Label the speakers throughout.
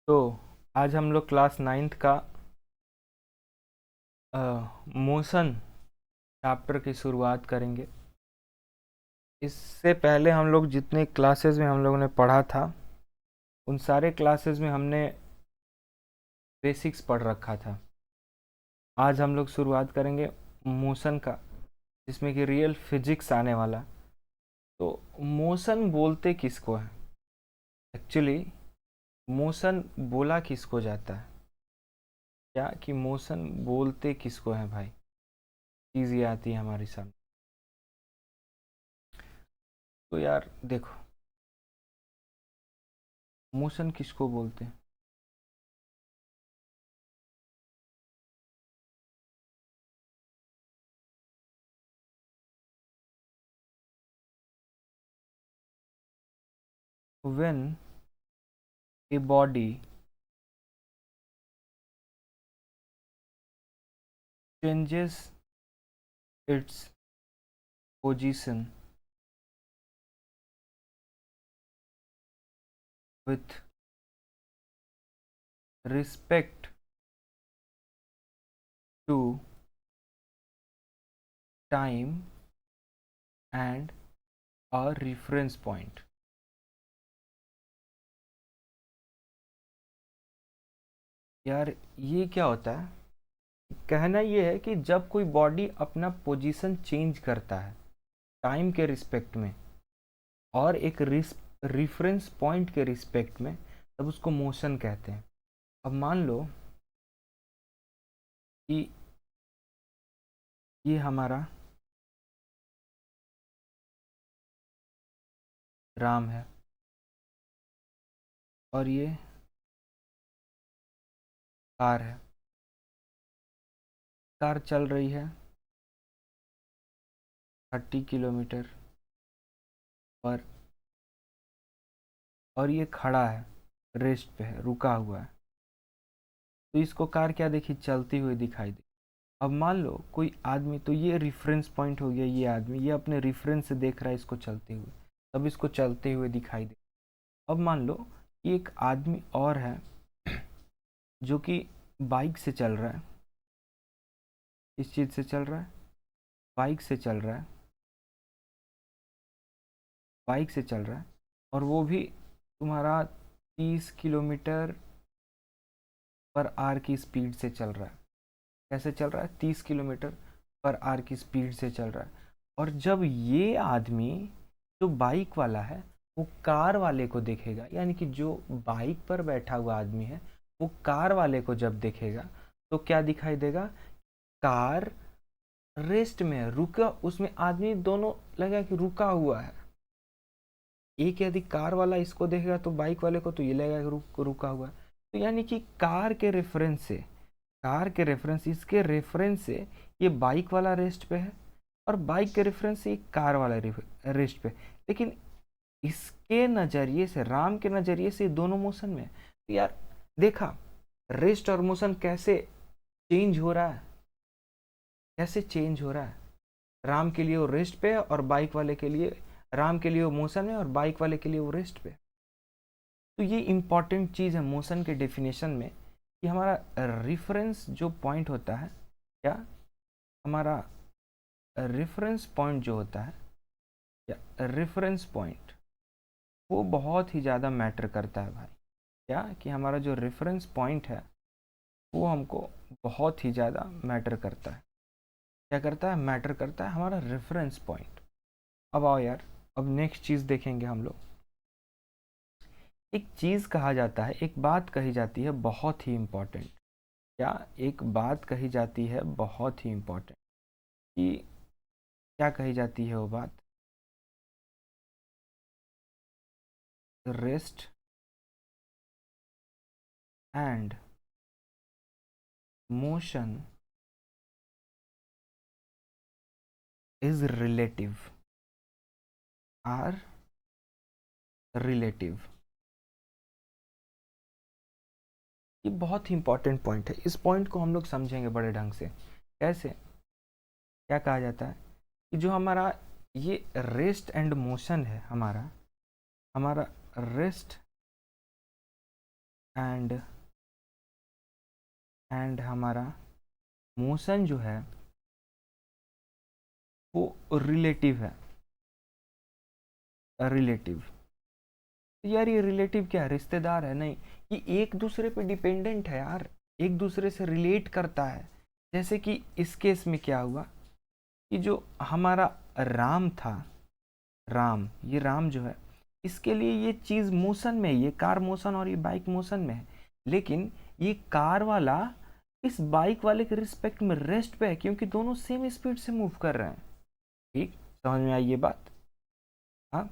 Speaker 1: तो आज हम लोग क्लास 9th का मोशन चैप्टर की शुरुआत करेंगे। इससे पहले हम लोग जितने क्लासेस में हम लोगों ने पढ़ा था उन सारे क्लासेस में हमने बेसिक्स पढ़ रखा था। आज हम लोग शुरुआत करेंगे मोशन का, जिसमें कि रियल फिजिक्स आने वाला। तो मोशन बोलते किसको है? एक्चुअली मोशन बोला किसको जाता है? क्या कि मोशन बोलते किसको है भाई? चीज़ ये आती है हमारे सामने। तो यार देखो, मोशन किसको बोलते हैं? When a body changes its position with respect to time and a reference point। यार ये क्या होता है? कहना ये है कि जब कोई बॉडी अपना पोजीशन चेंज करता है टाइम के रिस्पेक्ट में और एक रिफरेंस पॉइंट के रिस्पेक्ट में, तब उसको मोशन कहते हैं। अब मान लो कि ये हमारा राम है और ये कार है। कार चल रही है 30 किलोमीटर पर, और ये खड़ा है, रेस्ट पे है, रुका हुआ है। तो इसको कार क्या देखी? चलती हुई दिखाई दे। अब मान लो कोई आदमी, तो ये रेफरेंस पॉइंट हो गया। ये आदमी ये अपने रेफरेंस से देख रहा है इसको चलते हुए, तब इसको चलते हुए दिखाई दे। अब मान लो कि एक आदमी और है जो कि बाइक से चल रहा है। इस चीज़ से चल रहा है, बाइक से चल रहा है, बाइक से चल रहा है, और वो भी तुम्हारा 30 किलोमीटर पर आर की स्पीड से चल रहा है। कैसे चल रहा है? 30 किलोमीटर पर आर की स्पीड से चल रहा है। और जब ये आदमी जो बाइक वाला है वो कार वाले को देखेगा, यानी कि जो बाइक पर बैठा हुआ आदमी है वो कार वाले को जब देखेगा, तो क्या दिखाई देगा? कार रेस्ट में है, रुका, उसमें आदमी दोनों लगा कि रुका हुआ है। एक यदि कार वाला इसको देखेगा तो बाइक वाले को तो ये लगेगा कि रुका हुआ है। तो यानी कि कार के रेफरेंस से, कार के रेफरेंस, इसके रेफरेंस से ये बाइक वाला रेस्ट पे है, और बाइक के रेफरेंस से ये कार वाला रेस्ट पे। लेकिन इसके नज़रिए से, राम के नज़रिए से, दोनों मोशन में। तो यार देखा, रेस्ट और मोशन कैसे चेंज हो रहा है, कैसे चेंज हो रहा है। राम के लिए वो रेस्ट पे है और बाइक वाले के लिए, राम के लिए वो मोशन में और बाइक वाले के लिए वो रेस्ट पे। तो ये इंपॉर्टेंट चीज़ है मोशन के डेफिनेशन में, कि हमारा रेफरेंस जो पॉइंट होता है, क्या हमारा रेफरेंस पॉइंट जो होता है, या रेफरेंस पॉइंट, वो बहुत ही ज़्यादा मैटर करता है भाई। क्या कि हमारा जो रेफरेंस पॉइंट है वो हमको बहुत ही ज़्यादा मैटर करता है। क्या करता है? मैटर करता है हमारा रेफरेंस पॉइंट। अब आओ यार, अब नेक्स्ट चीज़ देखेंगे हम लोग। एक चीज़ कहा जाता है, एक बात कही जाती है बहुत ही इम्पोर्टेंट। क्या एक बात कही जाती है बहुत ही इम्पोर्टेंट? कि क्या कही जाती है वो बात? Rest and motion is relative, are relative. ये बहुत ही इंपॉर्टेंट पॉइंट है। इस पॉइंट को हम लोग समझेंगे बड़े ढंग से। कैसे? क्या कहा जाता है कि जो हमारा ये रेस्ट एंड मोशन है, हमारा हमारा रेस्ट एंड हमारा मोशन जो है वो रिलेटिव है। रिलेटिव, यार ये रिलेटिव क्या है, रिश्तेदार है? नहीं, ये एक दूसरे पे डिपेंडेंट है यार, एक दूसरे से रिलेट करता है। जैसे कि इस केस में क्या हुआ कि जो हमारा राम था, राम, ये राम जो है, इसके लिए ये चीज़ मोशन में है, ये कार मोशन और ये बाइक मोशन में है, लेकिन ये कार वाला इस बाइक वाले के रिस्पेक्ट में रेस्ट पे है, क्योंकि दोनों सेम स्पीड से मूव कर रहे हैं। ठीक, समझ में आई ये बात? हाँ,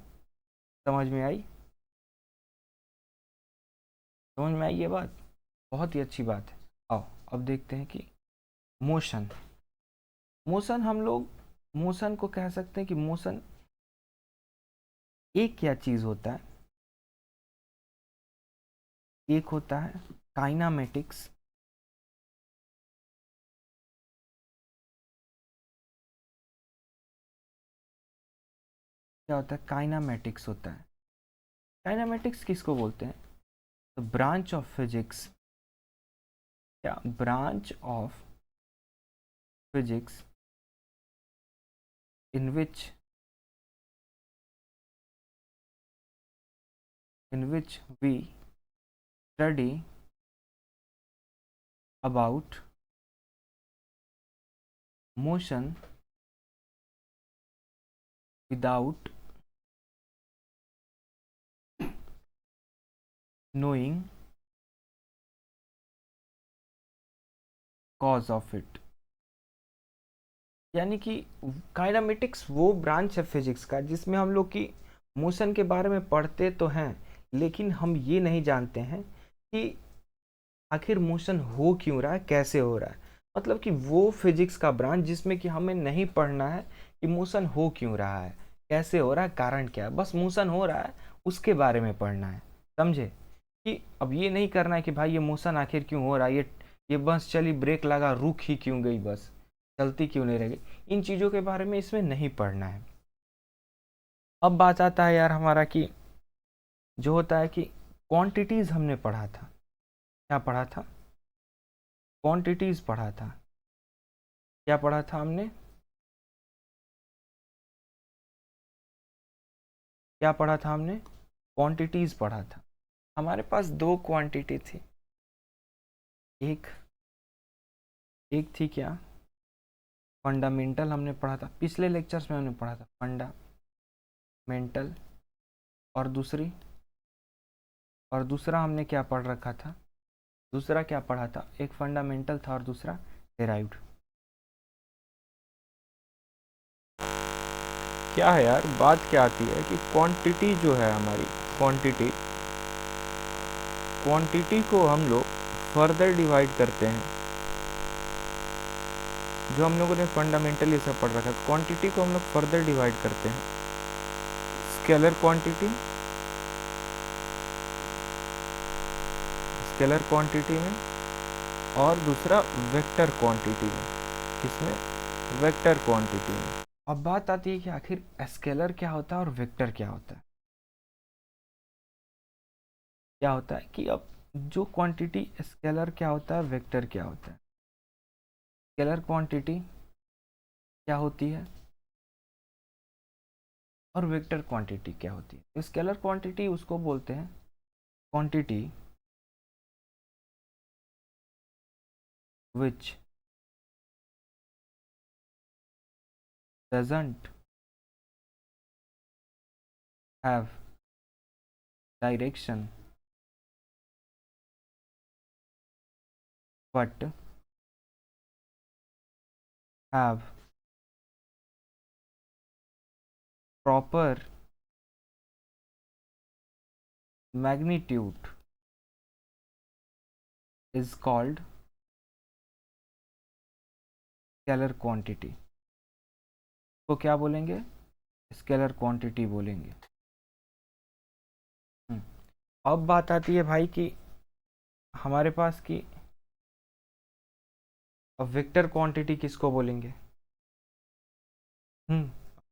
Speaker 1: समझ में आई? समझ में आई ये बात? बहुत ही अच्छी बात है। आओ अब देखते हैं कि मोशन, मोशन हम लोग मोशन को कह सकते हैं कि मोशन एक क्या चीज़ होता है, एक होता है काइनामेटिक्स, क्या होता है? काइनामेटिक्स होता है। काइनामेटिक्स किसको बोलते हैं? द ब्रांच ऑफ फिजिक्स, क्या branch of physics in which we study about motion without knowing cause of it। यानी कि काइनेमेटिक्स वो ब्रांच है फिजिक्स का जिसमें हम लोग की मोशन के बारे में पढ़ते तो हैं, लेकिन हम ये नहीं जानते हैं कि आखिर मोशन हो क्यों रहा है, कैसे हो रहा है। मतलब कि वो फिजिक्स का ब्रांच जिसमें कि हमें नहीं पढ़ना है कि मोशन हो क्यों रहा है, कैसे हो रहा है, कारण क्या है, बस मोशन हो रहा है उसके बारे में पढ़ना है। समझे? कि अब ये नहीं करना है कि भाई ये मोशन आखिर क्यों हो रहा है, ये बस चली, ब्रेक लगा, रुक ही क्यों गई, बस चलती क्यों नहीं रह गई, इन चीज़ों के बारे में इसमें नहीं पढ़ना है। अब बात आता है यार हमारा कि जो होता है कि क्वांटिटीज़ हमने पढ़ा था, क्या पढ़ा था? क्वांटिटीज़ पढ़ा था। क्या पढ़ा था हमने? क्या पढ़ा था हमने? क्वांटिटीज़ पढ़ा था। हमारे पास दो क्वांटिटी थी, एक एक थी क्या, फंडामेंटल हमने पढ़ा था, पिछले लेक्चर्स में हमने पढ़ा था फंडामेंटल, और दूसरा हमने क्या पढ़ रखा था, दूसरा क्या पढ़ा था, एक फंडामेंटल था और दूसरा डेराइव्ड। क्या है यार, बात क्या आती है कि क्वांटिटी जो है हमारी, क्वांटिटी को हम लोग फर्दर डिवाइड करते हैं। जो हम लोगों ने फंडामेंटली सब पढ़ रखा है, क्वांटिटी को हम लोग फर्दर डिवाइड करते हैं, स्केलर क्वांटिटी में, और दूसरा वेक्टर क्वांटिटी में। किसमें? वेक्टर क्वांटिटी में। अब बात आती है कि आखिर स्केलर क्या होता है और वेक्टर क्या होता है। क्या होता है कि अब जो क्वांटिटी, स्केलर क्या होता है, वेक्टर क्या होता है। स्केलर क्वांटिटी क्या होती है और वेक्टर क्वांटिटी क्या होती है? तो स्केलर क्वांटिटी उसको बोलते हैं quantity which doesn't have direction but have proper magnitude is called scalar quantity. तो क्या बोलेंगे? स्केलर क्वांटिटी बोलेंगे। अब बात आती है भाई कि हमारे पास की अब वेक्टर क्वांटिटी किसको बोलेंगे?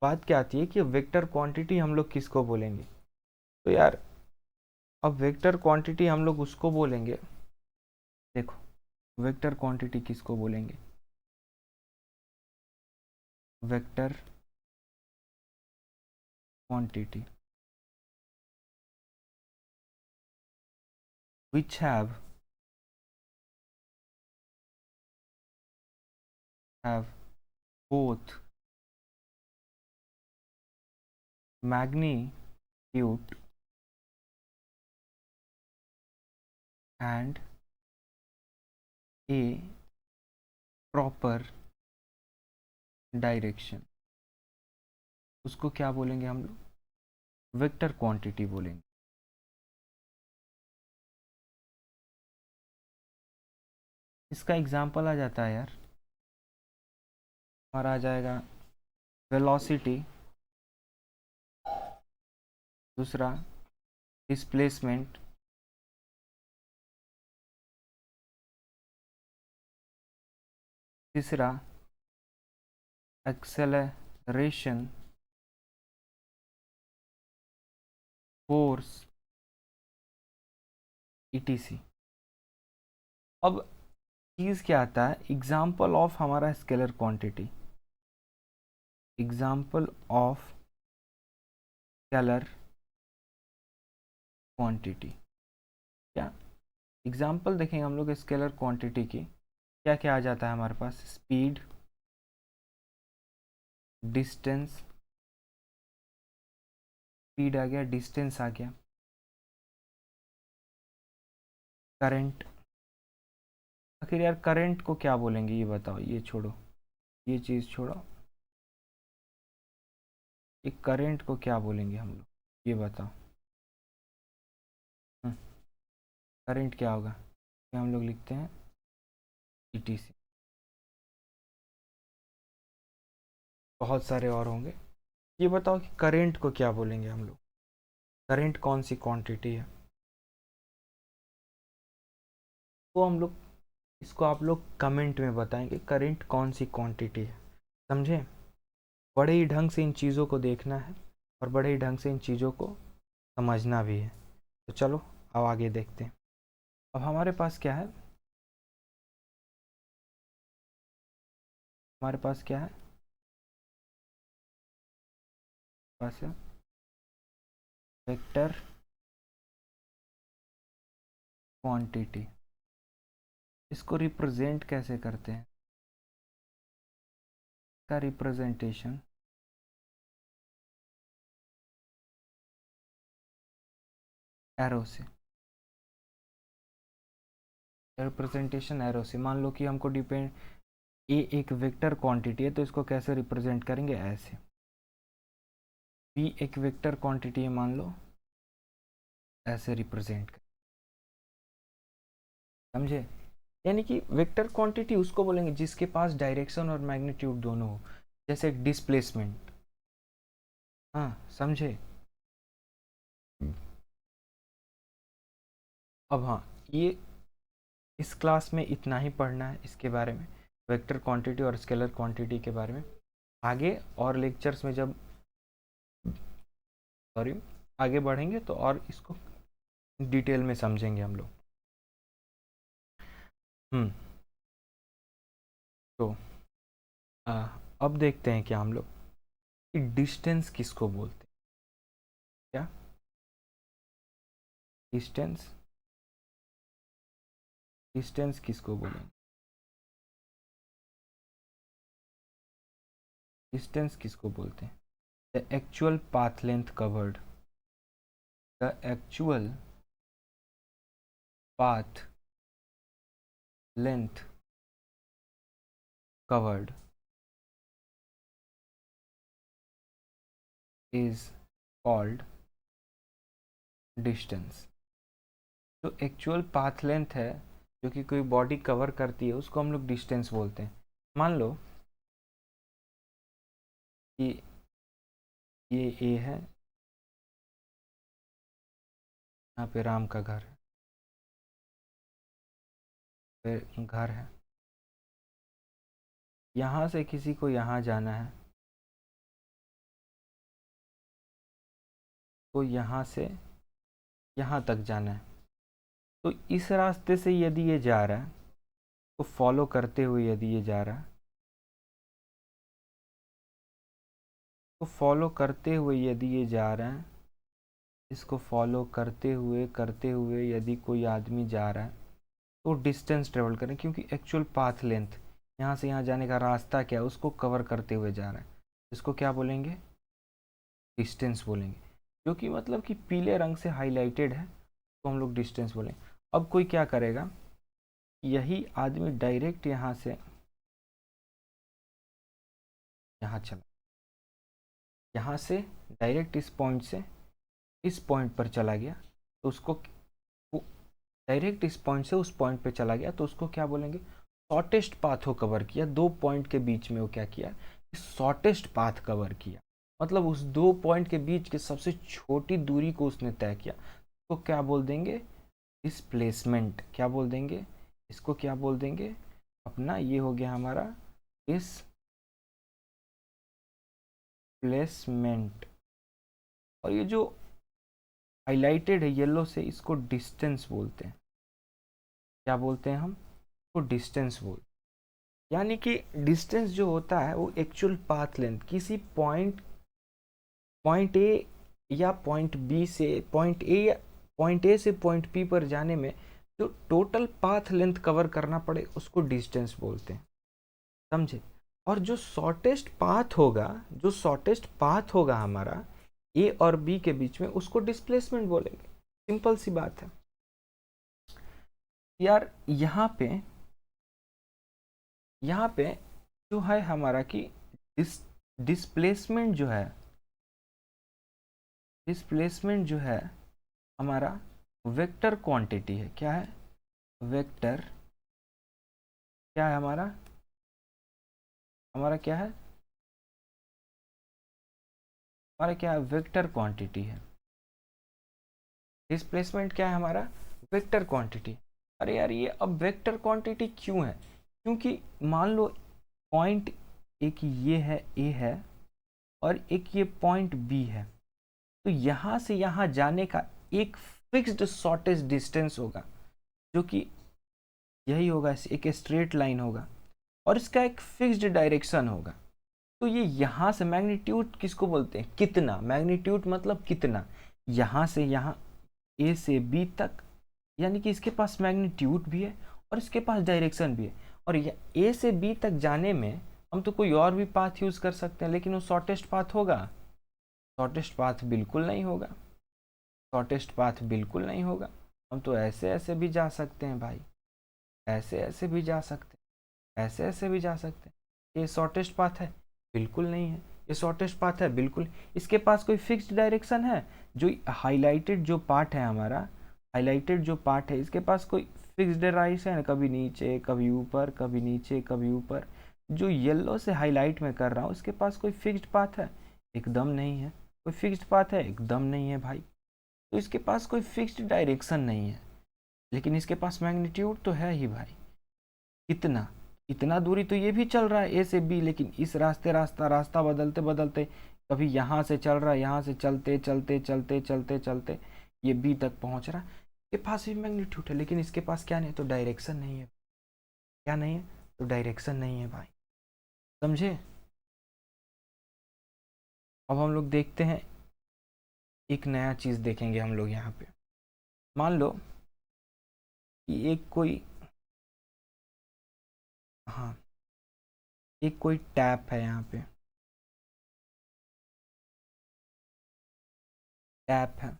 Speaker 1: बात क्या आती है कि वेक्टर क्वांटिटी हम लोग किसको बोलेंगे? तो यार अब वेक्टर क्वांटिटी हम लोग उसको बोलेंगे, देखो वेक्टर क्वांटिटी किसको बोलेंगे, vector quantity which have both magnitude and a proper direction, उसको क्या बोलेंगे हम लोग, वेक्टर क्वांटिटी बोलेंगे। इसका एग्जांपल आ जाता है यार, हमारा आ जाएगा वेलोसिटी, दूसरा डिस्प्लेसमेंट, तीसरा एक्सेलरेशन, फोर्स, ईटीसी। अब चीज़ क्या आता है, एग्जाम्पल ऑफ हमारा scalar quantity, example of scalar quantity, क्या एग्जाम्पल देखेंगे हम लोग स्केलर क्वांटिटी की, क्या क्या आ जाता है हमारे पास, स्पीड, डिस्टेंस, स्पीड आ गया, डिस्टेंस आ गया, करंट। आखिर यार करंट को क्या बोलेंगे ये बताओ, ये छोड़ो, ये चीज़ छोड़ो, ये करंट को क्या बोलेंगे हम लोग, ये बताओ। करंट क्या होगा, ये हम लोग लिखते हैं ईटीसी, बहुत सारे और होंगे। ये बताओ कि करंट को क्या बोलेंगे हम लोग, करंट कौन सी क्वांटिटी है, वो हम लोग, इसको आप लोग कमेंट में बताएंगे करंट कौन सी क्वांटिटी है, समझे। बड़े ही ढंग से इन चीज़ों को देखना है और बड़े ही ढंग से इन चीज़ों को समझना भी है। तो चलो अब आगे देखते हैं। अब हमारे पास क्या है, हमारे पास क्या है, पास है वेक्टर क्वांटिटी। इसको रिप्रेजेंट कैसे करते हैं, का रिप्रेजेंटेशन एरो से, रिप्रेजेंटेशन एरो से। मान लो कि हमको डिपेंड, ए एक वेक्टर क्वांटिटी है तो इसको कैसे रिप्रेजेंट करेंगे, ऐसे। बी एक वेक्टर क्वांटिटी है मान लो, ऐसे रिप्रेजेंट कर, समझे। यानी कि वेक्टर क्वांटिटी उसको बोलेंगे जिसके पास डायरेक्शन और मैग्नीट्यूड दोनों हो, जैसे डिस्प्लेसमेंट, हाँ समझे। अब हाँ, ये इस क्लास में इतना ही पढ़ना है इसके बारे में, वेक्टर क्वांटिटी और स्केलर क्वांटिटी के बारे में। आगे और लेक्चर्स में जब, सॉरी, आगे बढ़ेंगे तो और इसको डिटेल में समझेंगे हम लोग। तो अब देखते हैं क्या हम लोग कि डिस्टेंस किसको बोलते हैं, क्या डिस्टेंस, डिस्टेंस किसको बोलेंगे, डिस्टेंस किसको बोलते हैं, the actual path length covered, the actual path length covered is called distance। जो एक्चुअल पाथ लेंथ है, जो कि कोई बॉडी कवर करती है, उसको हम लोग डिस्टेंस बोलते हैं। मान लो कि ये ए है, यहाँ पे राम का घर है, फिर घर है, यहाँ से किसी को यहाँ जाना है, तो यहाँ से यहाँ तक जाना है। तो इस रास्ते से यदि ये जा रहा है तो फॉलो करते हुए यदि ये जा रहा है तो फॉलो करते हुए यदि ये जा रहा है, इसको फॉलो करते हुए यदि कोई आदमी जा रहा है तो डिस्टेंस ट्रेवल करें, क्योंकि एक्चुअल पाथ लेंथ यहाँ से यहाँ जाने का रास्ता क्या है उसको कवर करते हुए जा रहा है, इसको क्या बोलेंगे? डिस्टेंस बोलेंगे। जो कि मतलब कि पीले रंग से हाईलाइटेड है तो हम लोग डिस्टेंस बोलेंगे। अब कोई क्या करेगा, यही आदमी डायरेक्ट यहाँ से यहाँ चला, यहाँ से डायरेक्ट इस पॉइंट से इस पॉइंट पर चला गया, तो उसको डायरेक्ट इस पॉइंट से उस पॉइंट पे चला गया तो उसको क्या बोलेंगे? शॉर्टेस्ट पाथ को कवर किया। दो पॉइंट के बीच में वो क्या किया? शॉर्टेस्ट पाथ कवर किया, मतलब उस दो पॉइंट के बीच के सबसे छोटी दूरी को उसने तय किया। तो क्या बोल देंगे? डिस्प्लेसमेंट। क्या बोल देंगे इसको? क्या बोल देंगे? अपना ये हो गया हमारा डिस्प्लेसमेंट। और ये जो हाईलाइटेड है येलो से, इसको डिस्टेंस बोलते हैं। क्या बोलते हैं हम? इसको डिस्टेंस बोलते हैं। यानी कि डिस्टेंस जो होता है वो एक्चुअल पाथ लेंथ, किसी पॉइंट ए या पॉइंट बी से पॉइंट ए से पॉइंट बी पर जाने में जो टोटल पाथ लेंथ कवर करना पड़े उसको डिस्टेंस बोलते हैं, समझे? और जो शॉर्टेस्ट पाथ होगा हमारा ए और बी के बीच में, उसको डिस्प्लेसमेंट बोलेंगे। सिंपल सी बात है यार। यहाँ पे जो है हमारा कि डिस्प्लेसमेंट जो है हमारा वेक्टर क्वांटिटी है। क्या है? वेक्टर। क्या है हमारा क्या है? हमारा क्या है? वेक्टर क्वांटिटी है। डिस्प्लेसमेंट क्या है हमारा? Vector quantity. अरे यार ये अब वेक्टर क्वांटिटी क्यों है? क्योंकि मान लो पॉइंट एक ये है ए है और एक ये पॉइंट बी है, तो यहाँ से यहाँ जाने का एक फिक्स्ड शॉर्टेस्ट डिस्टेंस होगा जो कि यही होगा, एक स्ट्रेट लाइन होगा और इसका एक फिक्स्ड डायरेक्शन होगा। तो ये यहाँ से मैग्नीट्यूड किसको बोलते हैं? कितना। मैग्नीट्यूड मतलब कितना, यहाँ से यहाँ ए से बी तक, यानी कि इसके पास मैग्नीट्यूड भी है और इसके पास डायरेक्शन भी है। और ए से बी तक जाने में हम तो कोई और भी पाथ यूज कर सकते हैं, लेकिन वो शॉर्टेस्ट पाथ होगा? शॉर्टेस्ट पाथ बिल्कुल नहीं होगा। शॉर्टेस्ट पाथ बिल्कुल नहीं होगा। हम तो ऐसे ऐसे भी जा सकते हैं भाई, ऐसे ऐसे भी जा सकते हैं, ऐसे ऐसे भी जा सकते हैं। ये शॉर्टेस्ट पाथ है? बिल्कुल नहीं है। ये शॉर्टेस्ट पाथ है? बिल्कुल। इसके पास कोई फिक्स्ड डायरेक्शन है? जो हाईलाइटेड जो पार्ट है हमारा, हाईलाइटेड जो पार्ट है, इसके पास कोई फिक्स्ड डायरेक्शन है? कभी नीचे कभी ऊपर, कभी नीचे कभी ऊपर। जो येलो से हाईलाइट में कर रहा हूँ इसके पास कोई फिक्स्ड पाथ है? एकदम नहीं है। कोई फिक्स्ड पाथ है? एकदम नहीं है भाई। तो इसके पास कोई फिक्स्ड डायरेक्शन नहीं है, लेकिन इसके पास मैग्नीट्यूड तो है ही भाई। कितना? इतना दूरी तो ये भी चल रहा है ए से बी, लेकिन इस रास्ता बदलते बदलते कभी यहाँ से चल रहा है, यहाँ से चलते चलते चलते चलते चलते ये बी तक पहुँच रहा है। इसके पास भी मैग्नीट्यूड है, लेकिन इसके पास क्या नहीं है? तो डायरेक्शन नहीं है। क्या नहीं है? तो डायरेक्शन नहीं है भाई, समझे? अब हम लोग देखते हैं, एक नया चीज़ देखेंगे हम लोग यहाँ पे। मान लो कि एक कोई, हाँ, एक कोई टैप है यहाँ पे, टैप है,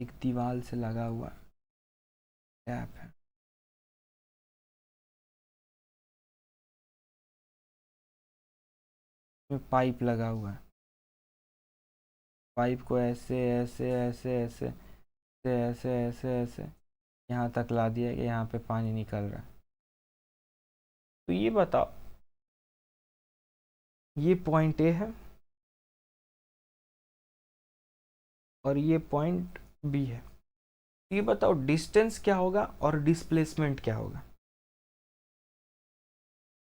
Speaker 1: एक दीवार से लगा हुआ टैप है। इसमें पाइप लगा हुआ है। पाइप को ऐसे ऐसे ऐसे ऐसे ऐसे ऐसे ऐसे ऐसे यहाँ तक ला दिया कि यहाँ पे पानी निकल रहा है। तो ये बताओ, ये पॉइंट ए है और ये पॉइंट बी है। ये बताओ डिस्टेंस क्या होगा और डिस्प्लेसमेंट क्या होगा?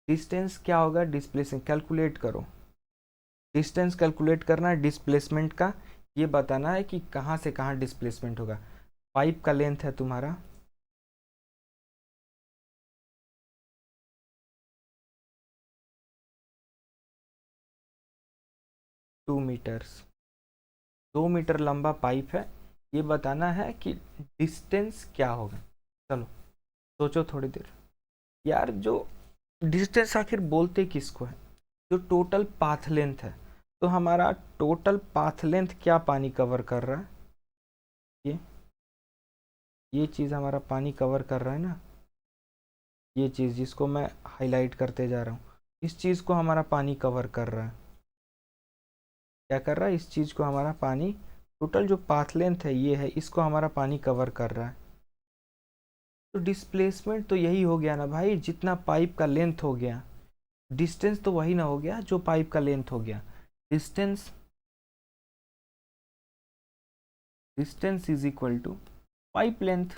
Speaker 1: डिस्टेंस क्या होगा, डिस्प्लेसमेंट कैलकुलेट करो। डिस्टेंस कैलकुलेट करना है डिस्प्लेसमेंट का, ये बताना है कि कहाँ से कहाँ डिस्प्लेसमेंट होगा। पाइप का लेंथ है तुम्हारा 2 मीटर्स, 2 मीटर लंबा पाइप है। ये बताना है कि डिस्टेंस क्या होगा। चलो सोचो थोड़ी देर। यार जो डिस्टेंस आखिर बोलते किसको है? जो टोटल पाथ लेंथ है। तो हमारा टोटल पाथ लेंथ क्या पानी कवर कर रहा है? ये ये चीज़ हमारा पानी कवर कर रहा है ना, ये चीज़ जिसको मैं हाईलाइट करते जा रहा हूँ, इस चीज़ को हमारा पानी कवर कर रहा है। क्या कर रहा है? इस चीज़ को हमारा पानी, टोटल जो पाथ लेंथ है ये है, इसको हमारा पानी कवर कर रहा है। तो डिस्प्लेसमेंट तो यही हो गया ना भाई, जितना पाइप का लेंथ हो गया। डिस्टेंस तो वही ना हो गया जो पाइप का लेंथ हो गया। Distance distance is equal to pipe length.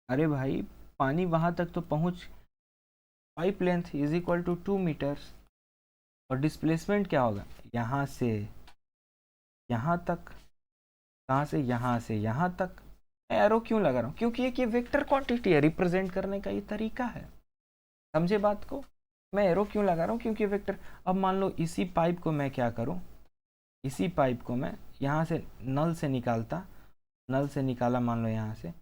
Speaker 1: अरे भाई पानी वहां तक तो पहुंच, pipe length is equal to 2 metres. और डिस्प्लेसमेंट क्या होगा? यहाँ से यहाँ तक। कहाँ से? यहाँ से यहाँ तक। मैं एरो क्यों लगा रहा हूँ? क्योंकि एक ये वेक्टर क्वांटिटी है, रिप्रेजेंट करने का ये तरीका है। समझे बात को? मैं एरो क्यों लगा रहा हूँ? क्योंकि वेक्टर। अब मान लो इसी पाइप को मैं क्या करूँ, इसी पाइप को मैं यहाँ से नल से निकालता, नल से निकाला मान लो यहाँ से,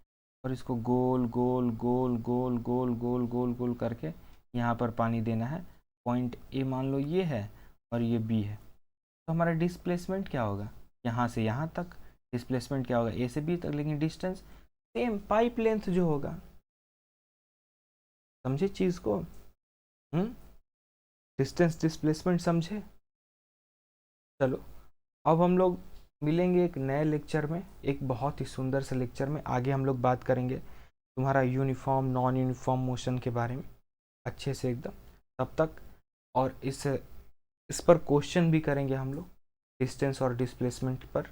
Speaker 1: और इसको गोल गोल गोल गोल गोल गोल गोल गोल करके यहाँ पर पानी देना है। पॉइंट ए मान लो ये है और ये बी है। तो हमारा डिस्प्लेसमेंट क्या होगा? यहाँ से यहाँ तक। डिस्प्लेसमेंट क्या होगा? ए से बी तक, लेकिन डिस्टेंस सेम पाइप लेंथ जो होगा। समझे चीज़ को? डिस्टेंस डिस्प्लेसमेंट समझे? चलो अब हम लोग मिलेंगे एक नए लेक्चर में, एक बहुत ही सुंदर से लेक्चर में। आगे हम लोग बात करेंगे तुम्हारा यूनिफॉर्म नॉन यूनिफॉर्म मोशन के बारे में अच्छे से एकदम। तब तक, और इस पर क्वेश्चन भी करेंगे हम लोग डिस्टेंस और डिस्प्लेसमेंट पर।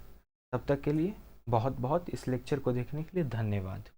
Speaker 1: तब तक के लिए बहुत बहुत इस लेक्चर को देखने के लिए धन्यवाद।